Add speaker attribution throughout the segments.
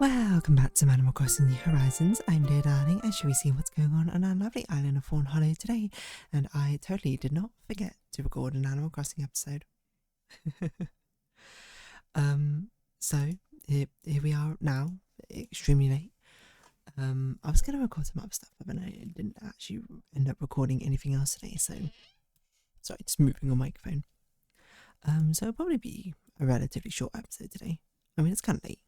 Speaker 1: Welcome back to Animal Crossing New Horizons. I'm dear darling, and shall we see what's going on our lovely island of Fawnhallow today? And I totally did not forget to record an Animal Crossing episode. So here we are now, extremely late. I was going to record some other stuff, but then I didn't actually end up recording anything else today, so sorry, just moving on microphone. So it'll probably be a relatively short episode today. I mean, it's kind of late.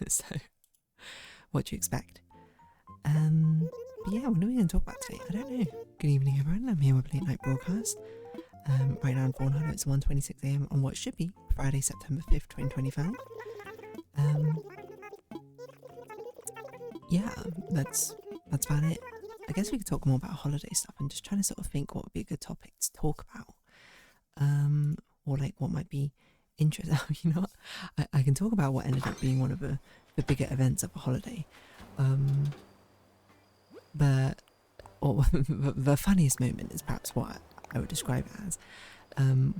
Speaker 1: So, what do you expect? But yeah, what are we going to talk about today? I don't know. Good evening, everyone. I'm here with a late night broadcast. Right now in Fawnhallow, it's 1:26 AM on what should be Friday, September 5th, 2025. Yeah, that's about it. I guess we could talk more about holiday stuff and just trying to sort of think what would be a good topic to talk about. Or like what might be interesting. You know what? I can talk about what ended up being one of the bigger events of a holiday. But the funniest moment is perhaps what I would describe it as.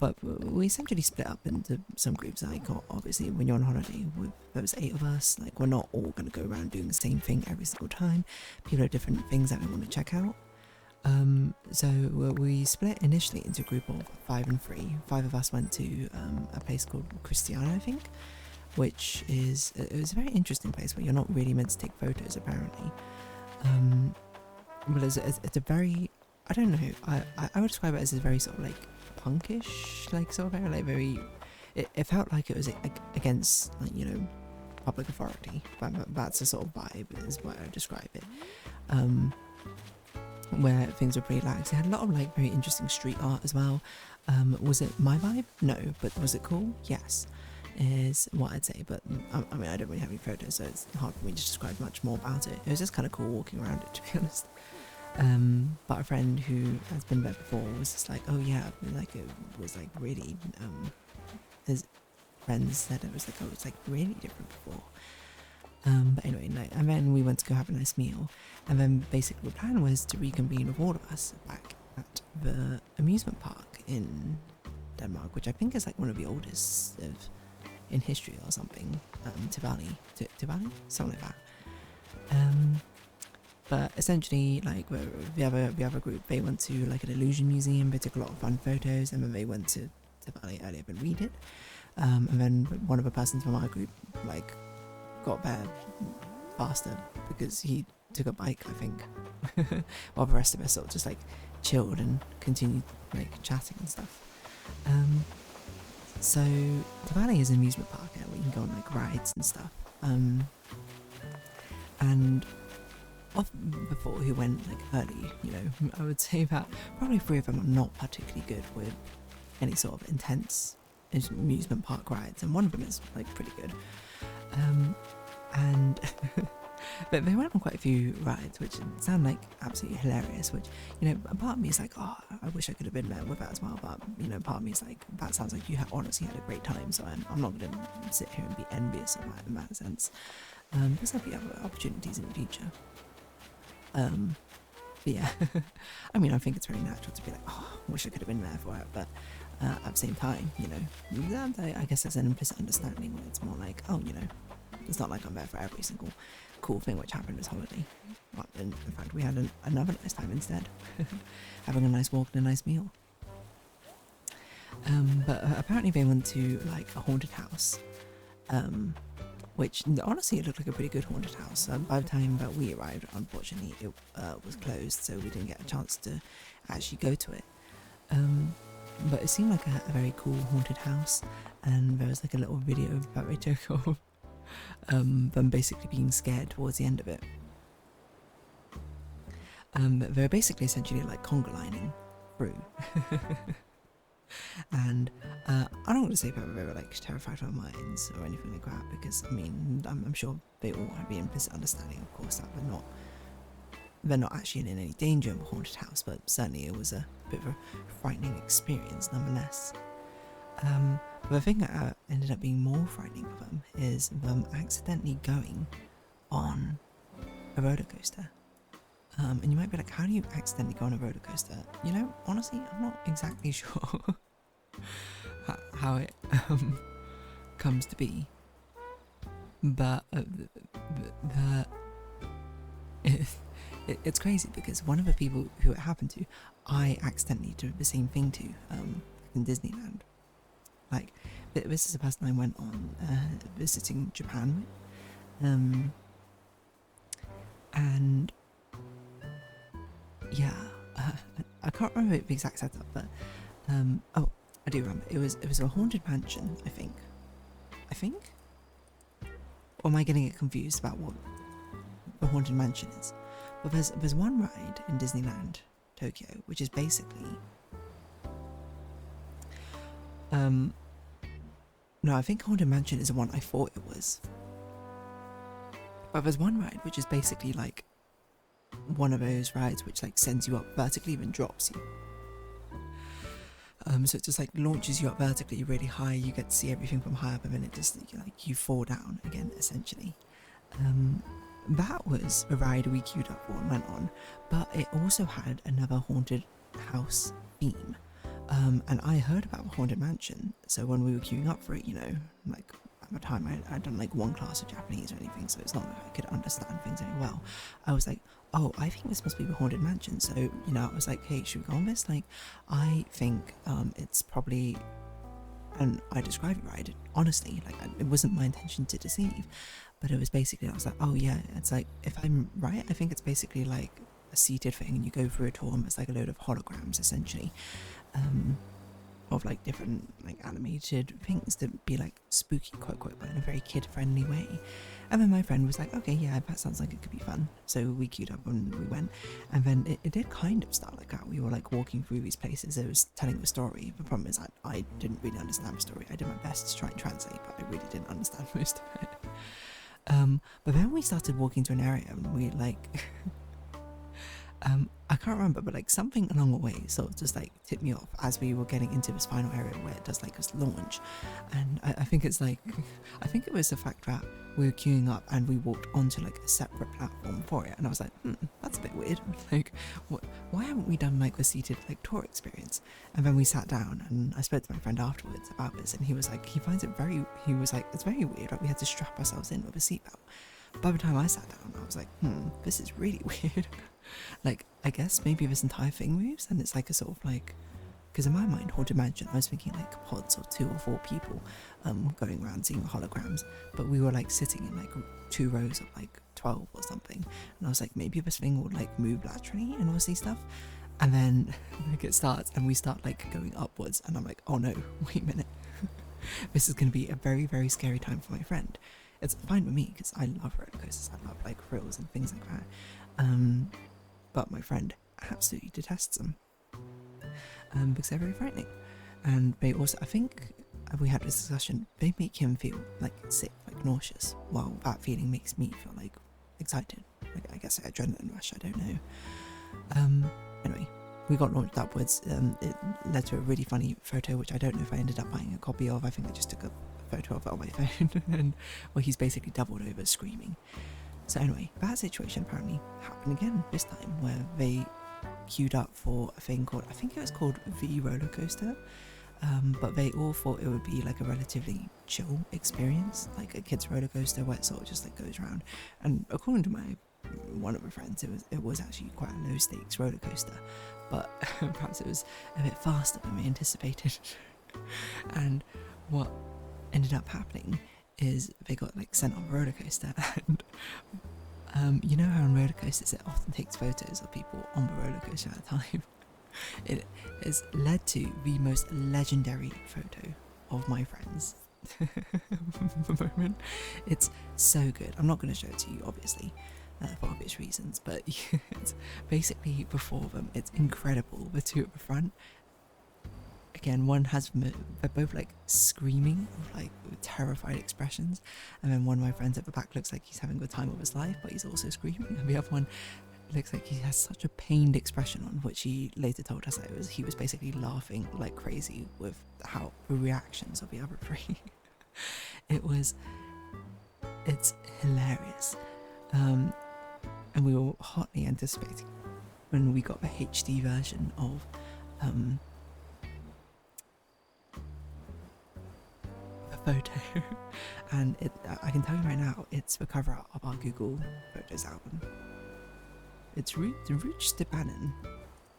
Speaker 1: But we essentially split up into some groups. Like obviously when you're on holiday, there was 8 of us. Like we're not all going to go around doing the same thing every single time. People have different things that we want to check out. So we split initially into a group of 5 and 3. 5 of us went to a place called Cristiano, I think, which is it was a very interesting place where you're not really meant to take photos apparently. But it's a very, I don't know, I would describe it as a very sort of like punkish, like sort of area, like very, it felt like it was against, like, you know, public authority, but that's the sort of vibe is what I would describe it. Where things were pretty lax. It had a lot of like very interesting street art as well. Was it my vibe? No, but was it cool? Yes, is what I'd say. But I mean, I don't really have any photos, so it's hard for me to describe much more about it. It was just kind of cool walking around it, to be honest. But a friend who has been there before was just like, oh yeah, like it was like really. His friends said it was like, oh, it's like really different before. But anyway, and then we went to go have a nice meal, and then basically the plan was to reconvene with all of us back at the amusement park in Denmark, which I think is like one of the oldest in history or something. Tivoli, something like that. But essentially, like the other group, they went to like an illusion museum. They took a lot of fun photos, and then they went to Tivoli earlier than we did. And then one of the persons from our group like got there faster because he took a bike, I think, while the rest of us sort of just like chilled and continued like chatting and stuff. So the Valley is an amusement park where you can go on like rides and stuff. And before who went like early, you know, I would say that probably 3 of them are not particularly good with any sort of intense amusement park rides, and one of them is like pretty good. And but they went on quite a few rides, which sound like absolutely hilarious, which, you know, a part of me is like, oh, I wish I could have been there with that as well, but, you know, part of me is like, that sounds like you honestly had a great time, so I'm not going to sit here and be envious of that in that sense. There's going to be other opportunities in the future. But yeah, I mean, I think it's very natural to be like, oh, I wish I could have been there for it, but at the same time, you know, I guess there's an implicit understanding where it's more like, oh, you know, it's not like I'm there for every single cool thing which happened this holiday. Well, in fact, we had another nice time instead, having a nice walk and a nice meal. But apparently they went to like a haunted house, which honestly it looked like a pretty good haunted house. By the time that we arrived, unfortunately, it was closed, so we didn't get a chance to actually go to it. But it seemed like a very cool haunted house, and there was like a little video that they took of them basically being scared towards the end of it. They were basically essentially like conga lining through. And I'm not going to say that they were like terrified of our minds or anything like that, because I mean I'm sure they all had the implicit understanding, of course, that they're not actually in any danger of a haunted house, but certainly it was a bit of a frightening experience nonetheless. But the thing that ended up being more frightening for them is them accidentally going on a roller coaster. And you might be like, how do you accidentally go on a roller coaster? You know, honestly, I'm not exactly sure how it comes to be. But it's crazy because one of the people who it happened to, I accidentally did the same thing to in Disneyland. Like, this is a person I went on visiting Japan with, and yeah, I can't remember the exact setup, but oh, I do remember. It was a haunted mansion, I think. Or am I getting it confused about what the haunted mansion is? But there's one ride in Disneyland Tokyo, which is basically no, I think haunted mansion is the one I thought it was. But there's one ride which is basically like one of those rides which like sends you up vertically and drops you. So it just like launches you up vertically really high, you get to see everything from high up, and then it just like you fall down again essentially. That was a ride we queued up for and went on, but it also had another haunted house theme. And I heard about the haunted mansion, so when we were queuing up for it, you know, like at the time I'd done like one class of Japanese or anything, so it's not like I could understand things very well. I was like, oh, I think this must be the haunted mansion. So, you know, I was like, hey, should we go on this? Like, I think it's probably, and I described it right, honestly, like it wasn't my intention to deceive, but it was basically, I was like, oh yeah, it's like, if I'm right, I think it's basically like a seated thing, and you go through a tour and it's like a load of holograms essentially, of like different like animated things that be like spooky, quote, but in a very kid friendly way. And then my friend was like, okay, yeah, that sounds like it could be fun. So we queued up and we went, and then it did kind of start like that. We were like walking through these places. It was telling the story. The problem is that I didn't really understand the story. I did my best to try and translate, but I really didn't understand most of it. But then we started walking to an area, and we like I can't remember, but like something along the way sort of just like tipped me off as we were getting into this final area where it does like this launch. And I think it's like, I think it was the fact that we were queuing up and we walked onto like a separate platform for it, and I was like, that's a bit weird. Like, why haven't we done like a seated like tour experience? And then we sat down, and I spoke to my friend afterwards about this, and he was like, he was like, it's very weird, like we had to strap ourselves in with a seatbelt. By the time I sat down, I was like, this is really weird. Like, I guess maybe this entire thing moves, and it's like a sort of like, because in my mind, haunted mansion, I was thinking like pods of 2 or 4 people going around seeing the holograms, but we were like sitting in like 2 rows of like 12 or something, and I was like, maybe this thing will like move laterally and we'll see stuff. And then like it starts and we start like going upwards, and I'm like, oh no, wait a minute. This is going to be a very, very scary time for my friend. It's fine with me because I love roller coasters, I love like thrills and things like that. But my friend absolutely detests them because they're very frightening. And they also, I think we had this discussion, they make him feel like sick, like nauseous, while that feeling makes me feel like excited. Like, I guess adrenaline rush, I don't know. Anyway, we got launched upwards. It led to a really funny photo, which I don't know if I ended up buying a copy of. I think I just took a photo of it on my phone, and well, he's basically doubled over screaming. So anyway, that situation apparently happened again this time, where they queued up for a thing called, I think it was called the Rollercoaster, but they all thought it would be like a relatively chill experience, like a kid's roller coaster where it sort of just like goes around. And according to one of my friends, it was actually quite a low stakes roller coaster, but perhaps it was a bit faster than we anticipated. And what ended up happening is they got like sent on a roller coaster, and you know how on roller coasters it often takes photos of people on the roller coaster at a time. It has led to the most legendary photo of my friends. The moment, it's so good. I'm not going to show it to you, obviously, for obvious reasons, but it's basically before them. It's incredible. The two at the front. Again, one has, they're both like screaming with like terrified expressions, and then one of my friends at the back looks like he's having the time of his life, but he's also screaming, and the other one looks like he has such a pained expression on, which he later told us that he was basically laughing like crazy with how the reactions of the other 3. It's hilarious, and we were hotly anticipating when we got the HD version of photo, and I can tell you right now, it's the cover art of our Google Photos album. It's reached the Bannon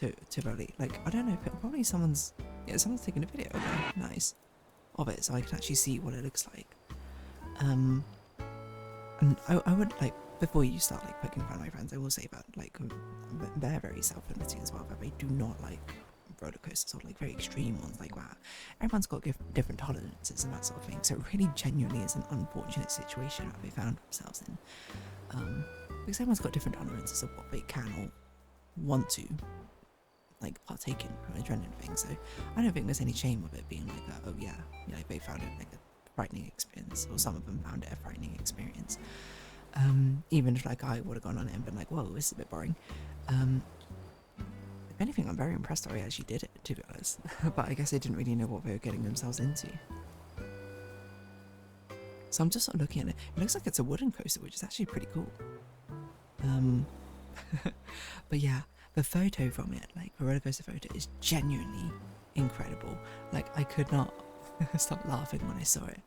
Speaker 1: to really, like, I don't know, probably someone's taking a video, okay, nice, of it, so I can actually see what it looks like. And I would, like, before you start like poking fun at my friends, I will say that like they're very self-limiting as well, that they do not like roller coasters or like very extreme ones like that. Everyone's got different tolerances and that sort of thing, so it really genuinely is an unfortunate situation that they found themselves in, because everyone's got different tolerances of what they can or want to like partake in from adrenaline thing. So I don't think there's any shame with it being like oh yeah, like they found it like a frightening experience, or some of them found it a frightening experience. Even if like I would have gone on it and been like, whoa, this is a bit boring. If anything, I'm very impressed that I actually did it, to be honest. But I guess they didn't really know what they were getting themselves into. So I'm just sort of looking at it. It looks like it's a wooden coaster, which is actually pretty cool. But yeah, the photo from it, like the roller coaster photo, is genuinely incredible. Like I could not stop laughing when I saw it.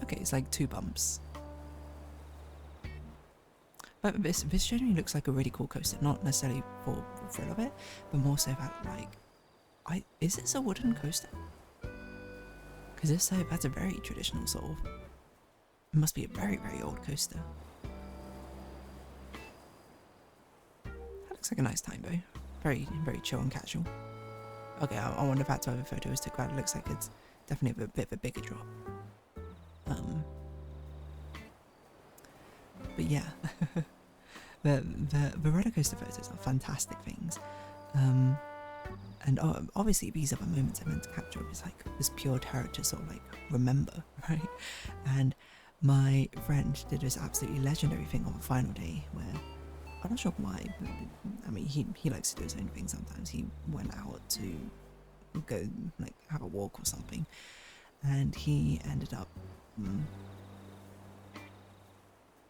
Speaker 1: Okay, it's like 2 bumps. But this generally looks like a really cool coaster, not necessarily for the thrill of it, but more so that like, is this a wooden coaster? Because if so, that's a very traditional sort of, it must be a very, very old coaster. That looks like a nice time though. Very, very chill and casual. Okay, I wonder if that's why the photo was took out. It looks like it's definitely a bit of a bigger drop. But yeah, the roller coaster photos are fantastic things, and obviously these are the moments I meant to capture. It's like this pure terror to sort of like remember, right? And my friend did this absolutely legendary thing on the final day where, I'm not sure why, but, I mean he likes to do his own thing sometimes. He went out to go like have a walk or something, and he ended up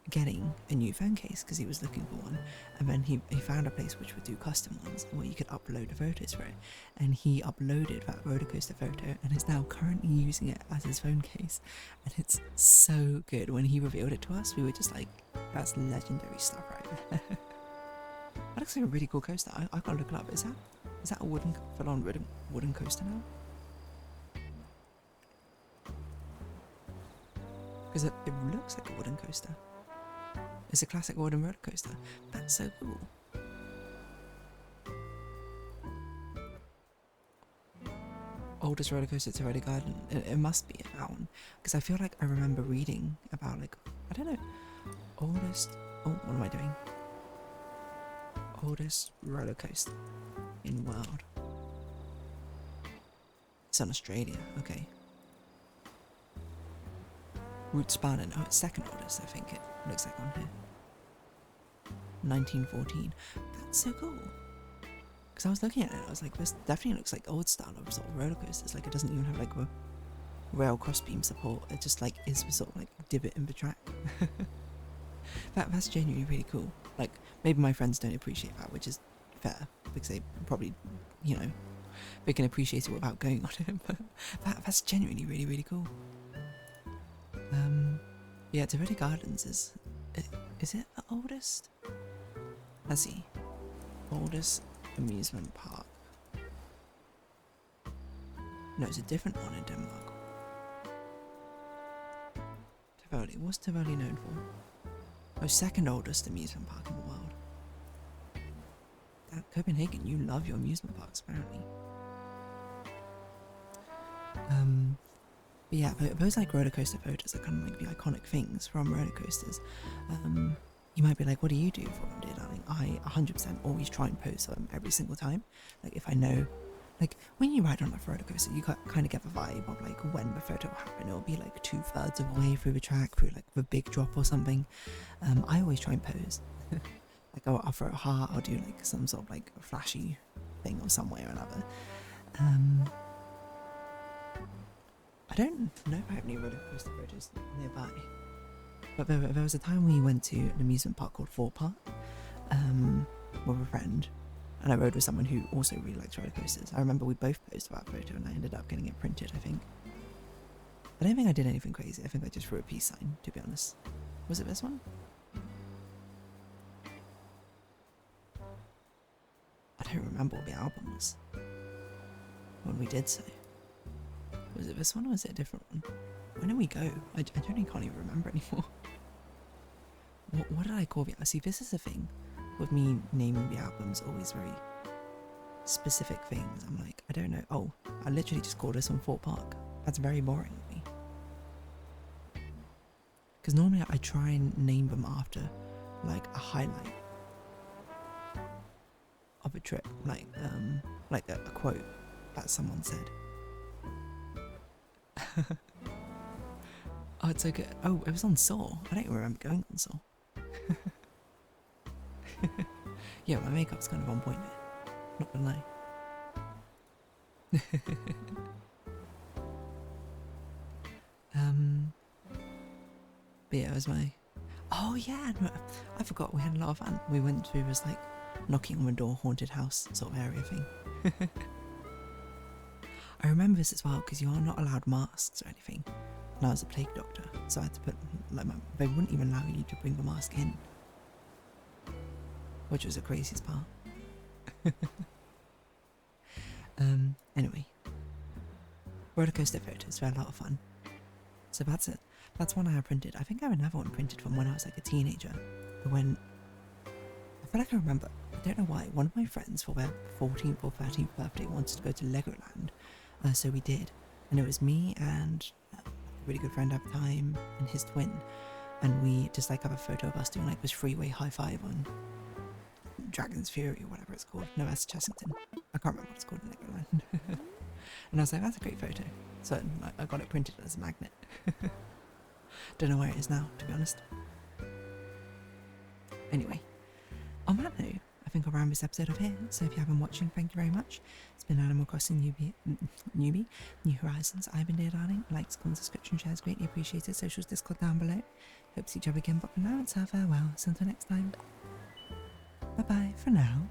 Speaker 1: getting a new phone case because he was looking for one, and then he found a place which would do custom ones where you could upload the photos for it, and he uploaded that roller coaster photo and is now currently using it as his phone case, and it's so good. When he revealed it to us, we were just like, that's legendary stuff right there. That looks like a really cool coaster. I gotta look it up. Is that a full-on wooden coaster now? Because it looks like a wooden coaster. It's a classic wooden roller coaster. That's so cool. Oldest roller coaster to Raleigh Garden. It must be a one, because I feel like I remember reading about like, I don't know, oldest. Oh, what am I doing? Oldest roller coaster in world. It's in Australia. Okay. Route Spannon. Oh, it's second oldest. I think it looks like on here. 1914. That's so cool. Because I was looking at it, I was like, this definitely looks like old style of sort of roller coasters. Like it doesn't even have like a rail crossbeam support. It just like is sort of like divot in the track. That's genuinely really cool. Like maybe my friends don't appreciate that, which is fair because they probably, you know, they can appreciate it without going on it. But that's genuinely really, really cool. Yeah, Tivoli Gardens is it the oldest? Let's see. Oldest amusement park. No, it's a different one in Denmark. Tivoli. What's Tivoli known for? Oh, second oldest amusement park in the world. Copenhagen, you love your amusement parks, apparently. But yeah, those like roller coaster photos are kind of like the iconic things from roller coasters. You might be like, what do you do for them, dear darling? I 100% always try and post them every single time. Like if I know, like when you ride on a roller coaster, you kind of get the vibe of like when the photo will happen. It'll be like 2/3 of the way through the track, through like the big drop or something. I always try and pose. Like I'll throw a heart, I'll do like some sort of like flashy thing or some way or another. I don't know if I have any roller coaster photos nearby, but there was a time we went to an amusement park called Fort Park with a friend, and I rode with someone who also really likes roller coasters. I remember we both posed for that photo and I ended up getting it printed, I think. I don't think I did anything crazy. I think I just threw a peace sign, to be honest. Was it this one? I don't remember what the album was when we did so. Was it this one or was it a different one? When did we go? I genuinely can't even remember anymore. What did I call the album? See, this is the thing with me naming the albums, always very specific things. I'm like, I don't know. Oh, I literally just called this one Fort Park. That's very boring with me. Because normally I try and name them after like a highlight of a trip, like a quote that someone said. Oh, it's so good. Oh, it was on Saw. I don't even remember going on Saw. Yeah, my makeup's kind of on point there. Not gonna lie. But yeah, it was my... Oh yeah, no, I forgot we had a lot of fun. We went to this like knocking on the door, haunted house sort of area thing. I remember this as well because you are not allowed masks or anything. And I was a plague doctor, so I had to put like they wouldn't even allow you to bring the mask in, which was the craziest part. Anyway, rollercoaster photos were a lot of fun. So that's it. That's one I have printed. I think I have another one printed from when I was like a teenager. When I feel like I remember. I don't know why. One of my friends for their 14th or 13th birthday wanted to go to Legoland, so we did. And it was me and a really good friend at the time and his twin, and we just like have a photo of us doing like this freeway high five on Dragon's Fury or whatever it's called. No, that's Chessington. I can't remember what it's called in Legoland. And I was like, that's a great photo. So I got it printed as a magnet. Don't know where it is now, to be honest. Anyway, on that note, I think I'll round this episode off here. So if you have been watching, thank you very much. It's been Animal Crossing New Horizons. I've been Dear Darling. Likes, comments, subscription, shares, greatly appreciated. Socials, Discord down below. Hope to see each other again, but for now, it's our farewell. So until next time, bye bye for now.